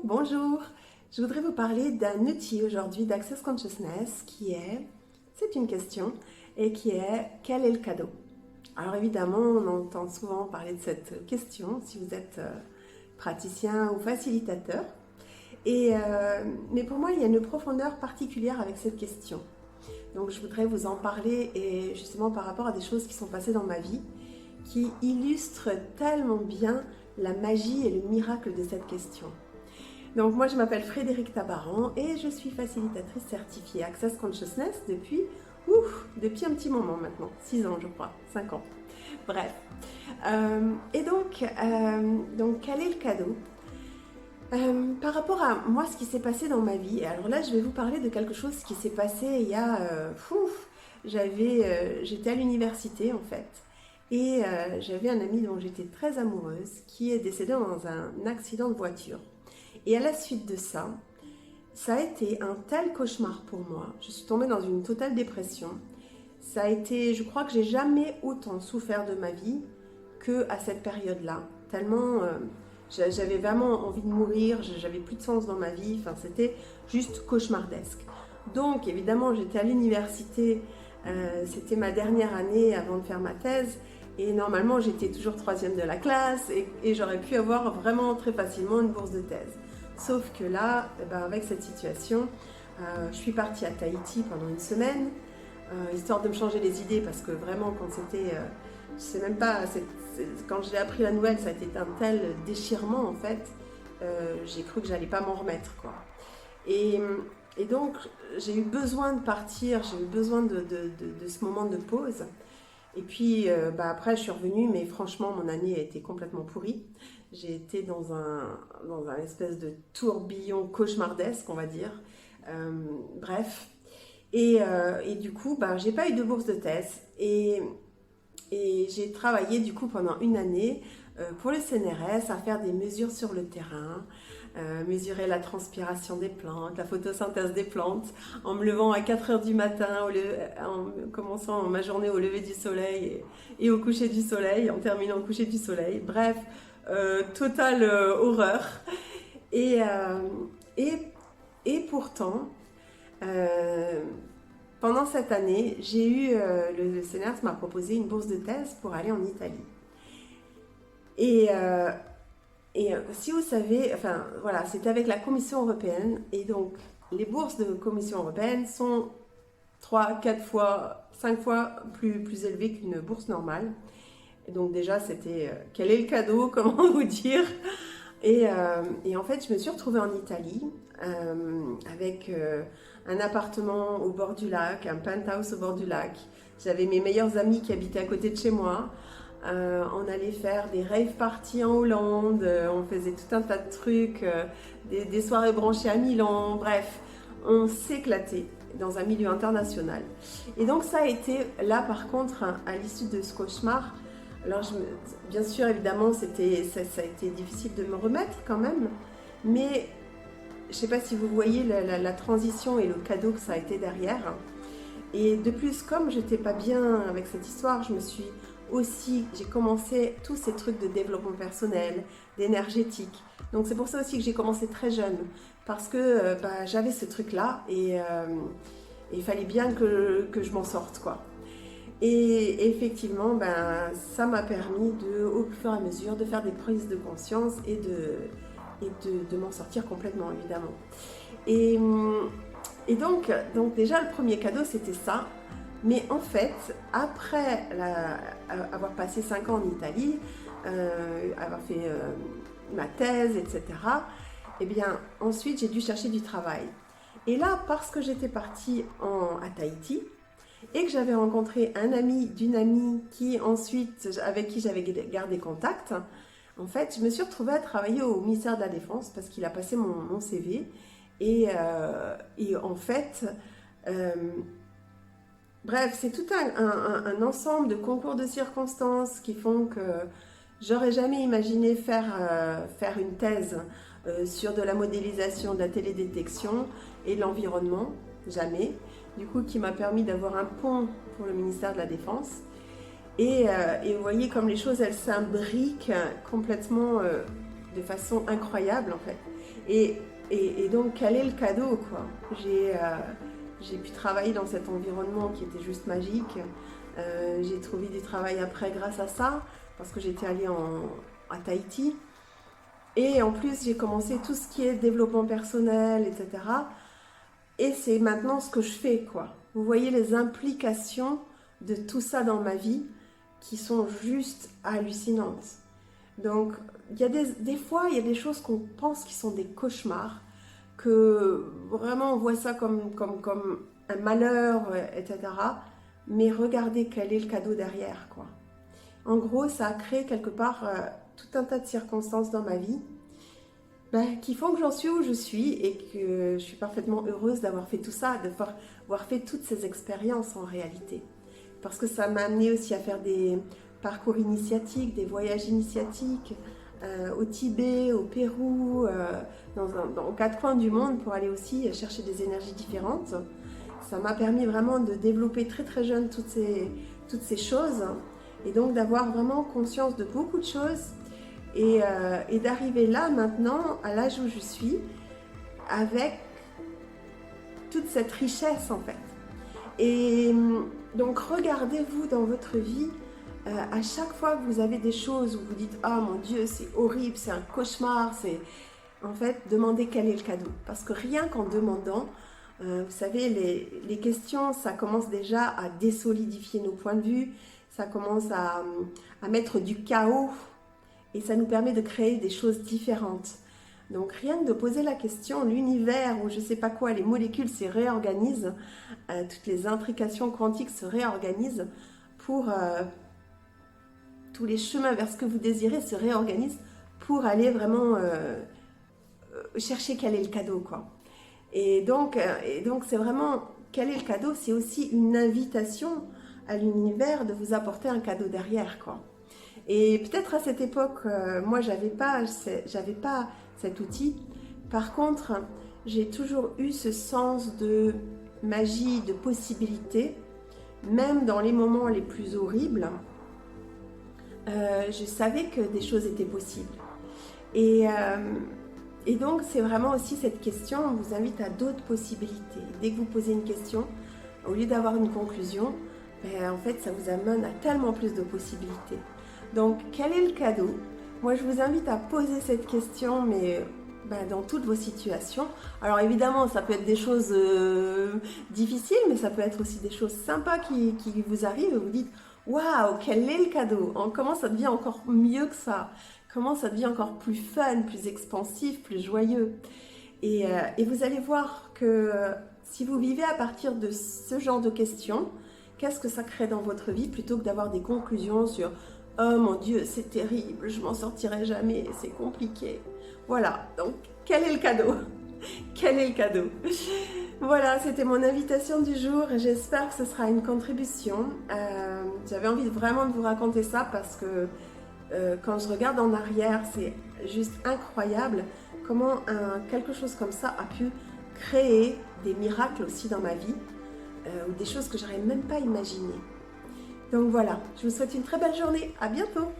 Bonjour. Je voudrais vous parler d'un outil aujourd'hui d'Access Consciousness c'est une question, et qui est quel est le cadeau? Alors évidemment, on entend souvent parler de cette question si vous êtes praticien ou facilitateur. Mais pour moi, il y a une profondeur particulière avec cette question. Donc je voudrais vous en parler et justement par rapport à des choses qui sont passées dans ma vie qui illustrent tellement bien la magie et le miracle de cette question. Donc moi je m'appelle Frédérique Tabaran et je suis facilitatrice certifiée Access Consciousness depuis un petit moment maintenant, 6 ans je crois, 5 ans. Bref. Donc quel est le cadeau? Par rapport à moi, ce qui s'est passé dans ma vie, et alors là je vais vous parler de quelque chose qui s'est passé il y a... j'étais à l'université en fait, et j'avais un ami dont j'étais très amoureuse qui est décédé dans un accident de voiture. Et à la suite de ça, ça a été un tel cauchemar pour moi. Je suis tombée dans une totale dépression. Ça a été, je crois que j'ai jamais autant souffert de ma vie qu'à cette période-là. Tellement... j'avais vraiment envie de mourir, j'avais plus de sens dans ma vie, enfin c'était juste cauchemardesque. Donc évidemment j'étais à l'université, c'était ma dernière année avant de faire ma thèse et normalement j'étais toujours 3e de la classe et j'aurais pu avoir vraiment très facilement une bourse de thèse. Sauf que là, avec cette situation, je suis partie à Tahiti pendant une semaine, histoire de me changer les idées parce que vraiment quand c'était... je sais même pas, quand j'ai appris la nouvelle, ça a été un tel déchirement en fait, j'ai cru que j'allais pas m'en remettre quoi. Et donc j'ai eu besoin de partir, j'ai eu besoin de ce moment de pause. Et puis après je suis revenue, mais franchement mon année a été complètement pourrie. J'ai été dans un espèce de tourbillon cauchemardesque on va dire. Bref. Et du coup j'ai pas eu de bourse de thèse et j'ai travaillé du coup pendant une année pour le CNRS à faire des mesures sur le terrain, mesurer la transpiration des plantes, la photosynthèse des plantes, en me levant à 4 heures du matin, en commençant ma journée au lever du soleil et au coucher du soleil, en terminant au coucher du soleil. Bref, totale horreur. Et, et pourtant... pendant cette année, j'ai eu, le CNRS m'a proposé une bourse de thèse pour aller en Italie. Et si vous savez, enfin voilà, c'était avec la Commission européenne. Et donc, les bourses de Commission européenne sont 3, 4 fois, 5 fois plus élevées qu'une bourse normale. Et donc déjà, c'était quel est le cadeau, comment vous dire? Et en fait, je me suis retrouvée en Italie avec un appartement au bord du lac, un penthouse au bord du lac. J'avais mes meilleurs amis qui habitaient à côté de chez moi. On allait faire des rave parties en Hollande, on faisait tout un tas de trucs, des soirées branchées à Milan, bref, on s'éclatait dans un milieu international. Et donc ça a été, là par contre, à l'issue de ce cauchemar, alors bien sûr évidemment ça a été difficile de me remettre quand même, mais je ne sais pas si vous voyez la transition et le cadeau que ça a été derrière. Et de plus, comme je n'étais pas bien avec cette histoire, j'ai commencé tous ces trucs de développement personnel, d'énergétique. Donc c'est pour ça aussi que j'ai commencé très jeune, parce que j'avais ce truc-là et il fallait bien que je m'en sorte quoi. Et effectivement, ça m'a permis au fur et à mesure de faire des prises de conscience et de m'en sortir complètement, évidemment. Et donc déjà, le premier cadeau, c'était ça. Mais en fait, après avoir passé 5 ans en Italie, avoir fait ma thèse, etc., eh bien, ensuite, j'ai dû chercher du travail. Et là, parce que j'étais partie à Tahiti, et que j'avais rencontré un ami d'une amie avec qui j'avais gardé contact, en fait, je me suis retrouvée à travailler au ministère de la Défense parce qu'il a passé mon CV. Et en fait, bref, c'est tout un ensemble de concours de circonstances qui font que j'aurais jamais imaginé faire une thèse sur de la modélisation de la télédétection et de l'environnement, jamais. Du coup, qui m'a permis d'avoir un pont pour le ministère de la Défense. Et vous voyez comme les choses, elles s'imbriquent complètement de façon incroyable en fait. Et donc quel est le cadeau quoi? J'ai pu travailler dans cet environnement qui était juste magique. J'ai trouvé du travail après grâce à ça, parce que j'étais allée à Tahiti. Et en plus, j'ai commencé tout ce qui est développement personnel, etc. Et c'est maintenant ce que je fais, quoi. Vous voyez les implications de tout ça dans ma vie qui sont juste hallucinantes. Donc, il y a des fois, il y a des choses qu'on pense qui sont des cauchemars, que vraiment on voit ça comme un malheur, etc. Mais regardez quel est le cadeau derrière, quoi. En gros, ça a créé quelque part tout un tas de circonstances dans ma vie qui font que j'en suis où je suis et que je suis parfaitement heureuse d'avoir fait tout ça, d'avoir fait toutes ces expériences en réalité. Parce que ça m'a amené aussi à faire des parcours initiatiques, des voyages initiatiques au Tibet, au Pérou, dans 4 coins du monde pour aller aussi chercher des énergies différentes. Ça m'a permis vraiment de développer très très jeune toutes ces choses et donc d'avoir vraiment conscience de beaucoup de choses et d'arriver là maintenant à l'âge où je suis avec toute cette richesse en fait. Et donc regardez-vous dans votre vie à chaque fois que vous avez des choses où vous dites « Ah mon Dieu, c'est horrible, c'est un cauchemar », en fait, demandez quel est le cadeau. Parce que rien qu'en demandant, vous savez, les questions, ça commence déjà à désolidifier nos points de vue, ça commence à mettre du chaos et ça nous permet de créer des choses différentes. Donc rien que de poser la question, l'univers ou je ne sais pas quoi, les molécules se réorganisent, toutes les intrications quantiques se réorganisent pour... tous les chemins vers ce que vous désirez se réorganisent pour aller vraiment chercher quel est le cadeau, quoi. Et donc c'est vraiment, quel est le cadeau? C'est aussi une invitation à l'univers de vous apporter un cadeau derrière, quoi. Et peut-être à cette époque, moi, j'avais pas cet outil. Par contre, j'ai toujours eu ce sens de magie, de possibilité, même dans les moments les plus horribles. Je savais que des choses étaient possibles. Et donc, c'est vraiment aussi cette question, on vous invite à d'autres possibilités. Dès que vous posez une question, au lieu d'avoir une conclusion, en fait, ça vous amène à tellement plus de possibilités. Donc, quel est le cadeau? Moi, je vous invite à poser cette question, mais dans toutes vos situations. Alors, évidemment, ça peut être des choses difficiles, mais ça peut être aussi des choses sympas qui vous arrivent et vous dites « Waouh, quel est le cadeau? Comment ça devient encore mieux que ça? Comment ça devient encore plus fun, plus expansif, plus joyeux ?» Et vous allez voir que si vous vivez à partir de ce genre de questions, qu'est-ce que ça crée dans votre vie plutôt que d'avoir des conclusions sur « Oh mon Dieu, c'est terrible, je m'en sortirai jamais, c'est compliqué. » Voilà, donc quel est le cadeau? Quel est le cadeau? Voilà, c'était mon invitation du jour. J'espère que ce sera une contribution. J'avais envie vraiment de vous raconter ça parce que quand je regarde en arrière, c'est juste incroyable comment quelque chose comme ça a pu créer des miracles aussi dans ma vie ou des choses que j'aurais même pas imaginées. Donc voilà, je vous souhaite une très belle journée. À bientôt!